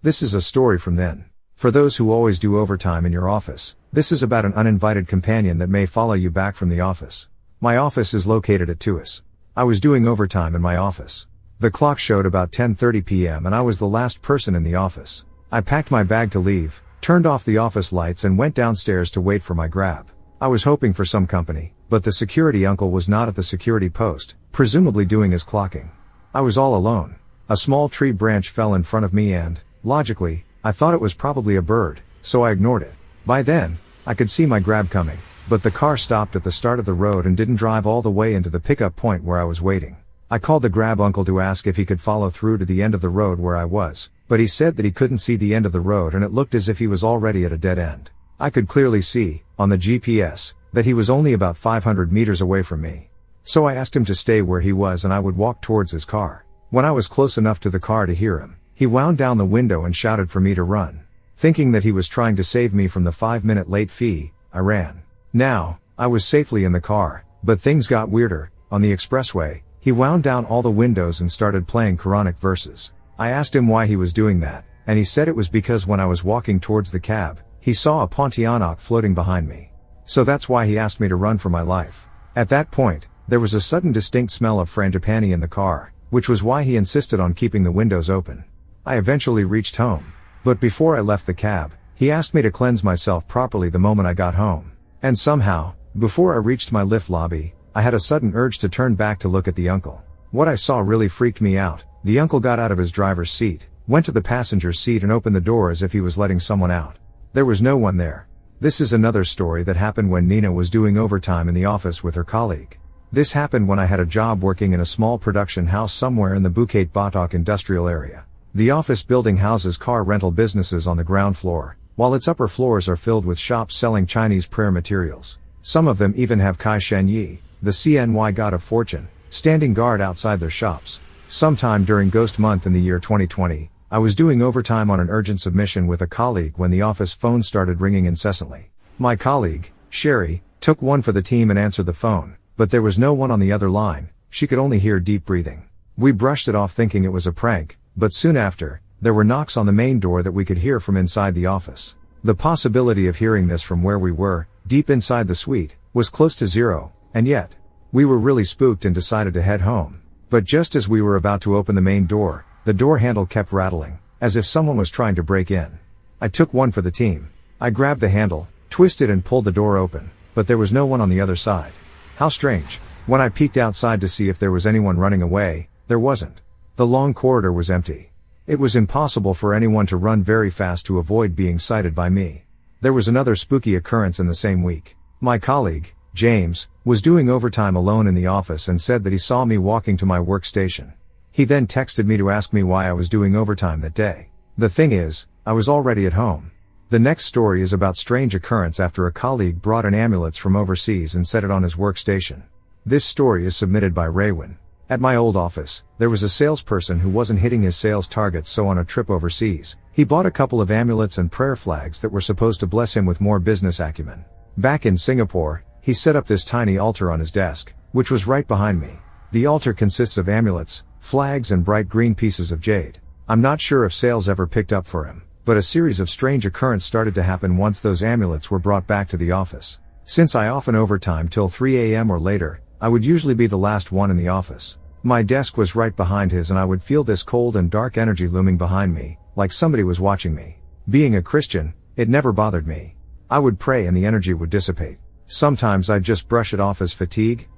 This is a story from then. For those who always do overtime in your office, this is about an uninvited companion that may follow you back from the office. My office is located at TUIS. I was doing overtime in my office. The clock showed about 10:30 p.m. and I was the last person in the office. I packed my bag to leave, turned off the office lights and went downstairs to wait for my grab. I was hoping for some company, but the security uncle was not at the security post, presumably doing his clocking. I was all alone. A small tree branch fell in front of me and, logically, I thought it was probably a bird, so I ignored it. By then, I could see my grab coming, but the car stopped at the start of the road and didn't drive all the way into the pickup point where I was waiting. I called the grab uncle to ask if he could follow through to the end of the road where I was, but he said that he couldn't see the end of the road and it looked as if he was already at a dead end. I could clearly see, on the GPS, that he was only about 500 meters away from me. So I asked him to stay where he was and I would walk towards his car. When I was close enough to the car to hear him, he wound down the window and shouted for me to run. Thinking that he was trying to save me from the 5-minute late fee, I ran. Now, I was safely in the car, but things got weirder. On the expressway, he wound down all the windows and started playing Quranic verses. I asked him why he was doing that, and he said it was because when I was walking towards the cab, he saw a Pontianak floating behind me. So that's why he asked me to run for my life. At that point, there was a sudden distinct smell of frangipani in the car, which was why he insisted on keeping the windows open. I eventually reached home. But before I left the cab, he asked me to cleanse myself properly the moment I got home. And somehow, before I reached my lift lobby, I had a sudden urge to turn back to look at the uncle. What I saw really freaked me out. The uncle got out of his driver's seat, went to the passenger's seat and opened the door as if he was letting someone out. There was no one there. This is another story that happened when Nina was doing overtime in the office with her colleague. This happened when I had a job working in a small production house somewhere in the Bukit Batok industrial area. The office building houses car rental businesses on the ground floor, while its upper floors are filled with shops selling Chinese prayer materials. Some of them even have Kai Shen Yi, the CNY god of fortune, standing guard outside their shops. Sometime during Ghost Month in the year 2020, I was doing overtime on an urgent submission with a colleague when the office phone started ringing incessantly. My colleague, Sherry, took one for the team and answered the phone, but there was no one on the other line. She could only hear deep breathing. We brushed it off thinking it was a prank. But soon after, there were knocks on the main door that we could hear from inside the office. The possibility of hearing this from where we were, deep inside the suite, was close to zero, and yet, we were really spooked and decided to head home. But just as we were about to open the main door, the door handle kept rattling, as if someone was trying to break in. I took one for the team. I grabbed the handle, twisted and pulled the door open, but there was no one on the other side. How strange. When I peeked outside to see if there was anyone running away, there wasn't. The long corridor was empty. It was impossible for anyone to run very fast to avoid being sighted by me. There was another spooky occurrence in the same week. My colleague, James, was doing overtime alone in the office and said that he saw me walking to my workstation. He then texted me to ask me why I was doing overtime that day. The thing is, I was already at home. The next story is about strange occurrence after a colleague brought an amulet from overseas and set it on his workstation. This story is submitted by Raywin. At my old office, there was a salesperson who wasn't hitting his sales targets, so on a trip overseas, he bought a couple of amulets and prayer flags that were supposed to bless him with more business acumen. Back in Singapore, he set up this tiny altar on his desk, which was right behind me. The altar consists of amulets, flags and bright green pieces of jade. I'm not sure if sales ever picked up for him, but a series of strange occurrences started to happen once those amulets were brought back to the office. Since I often overtime till 3 a.m. or later, I would usually be the last one in the office. My desk was right behind his and I would feel this cold and dark energy looming behind me, like somebody was watching me. Being a Christian, it never bothered me. I would pray and the energy would dissipate. Sometimes I'd just brush it off as fatigue.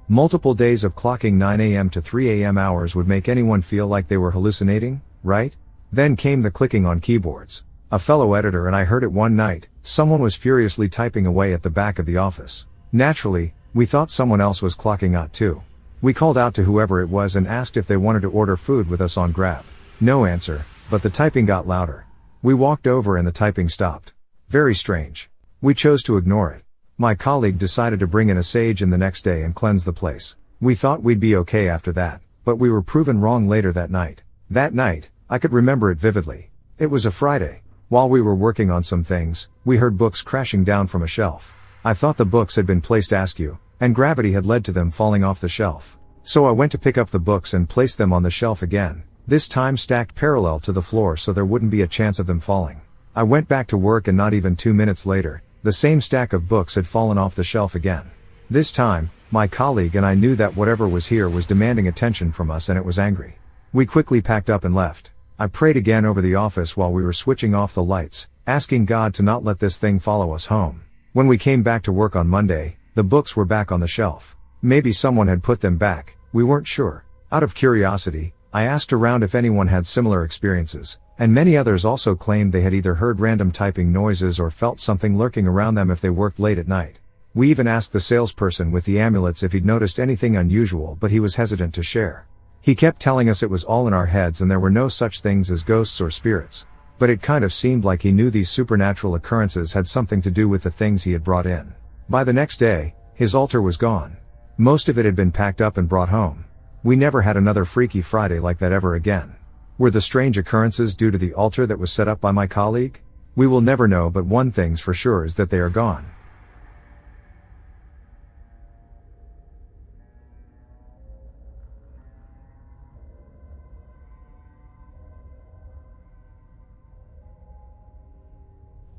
Multiple days of clocking 9 a.m. to 3 a.m. hours would make anyone feel like they were hallucinating, right? Then came the clicking on keyboards. A fellow editor and I heard it one night. Someone was furiously typing away at the back of the office. Naturally, we thought someone else was clocking out too. We called out to whoever it was and asked if they wanted to order food with us on Grab. No answer, but the typing got louder. We walked over and the typing stopped. Very strange. We chose to ignore it. My colleague decided to bring in a sage in the next day and cleanse the place. We thought we'd be okay after that, but we were proven wrong later that night. That night, I could remember it vividly. It was a Friday. While we were working on some things, we heard books crashing down from a shelf. I thought the books had been placed askew, and gravity had led to them falling off the shelf. So I went to pick up the books and place them on the shelf again, This time stacked parallel to the floor so there wouldn't be a chance of them falling. I went back to work and not even 2 minutes later, the same stack of books had fallen off the shelf again. This time, my colleague and I knew that whatever was here was demanding attention from us and it was angry. We quickly packed up and left. I prayed again over the office while we were switching off the lights, asking God to not let this thing follow us home. When we came back to work on Monday, the books were back on the shelf. Maybe someone had put them back, we weren't sure. Out of curiosity, I asked around if anyone had similar experiences, and many others also claimed they had either heard random typing noises or felt something lurking around them if they worked late at night. We even asked the salesperson with the amulets if he'd noticed anything unusual, but he was hesitant to share. He kept telling us it was all in our heads and there were no such things as ghosts or spirits. But it kind of seemed like he knew these supernatural occurrences had something to do with the things he had brought in. By the next day, his altar was gone. Most of it had been packed up and brought home. We never had another Freaky Friday like that ever again. Were the strange occurrences due to the altar that was set up by my colleague? We will never know, but one thing's for sure is that they are gone.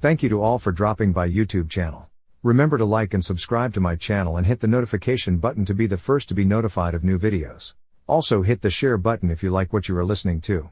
Thank you to all for dropping by YouTube channel. Remember to like and subscribe to my channel and hit the notification button to be the first to be notified of new videos. Also hit the share button if you like what you are listening to.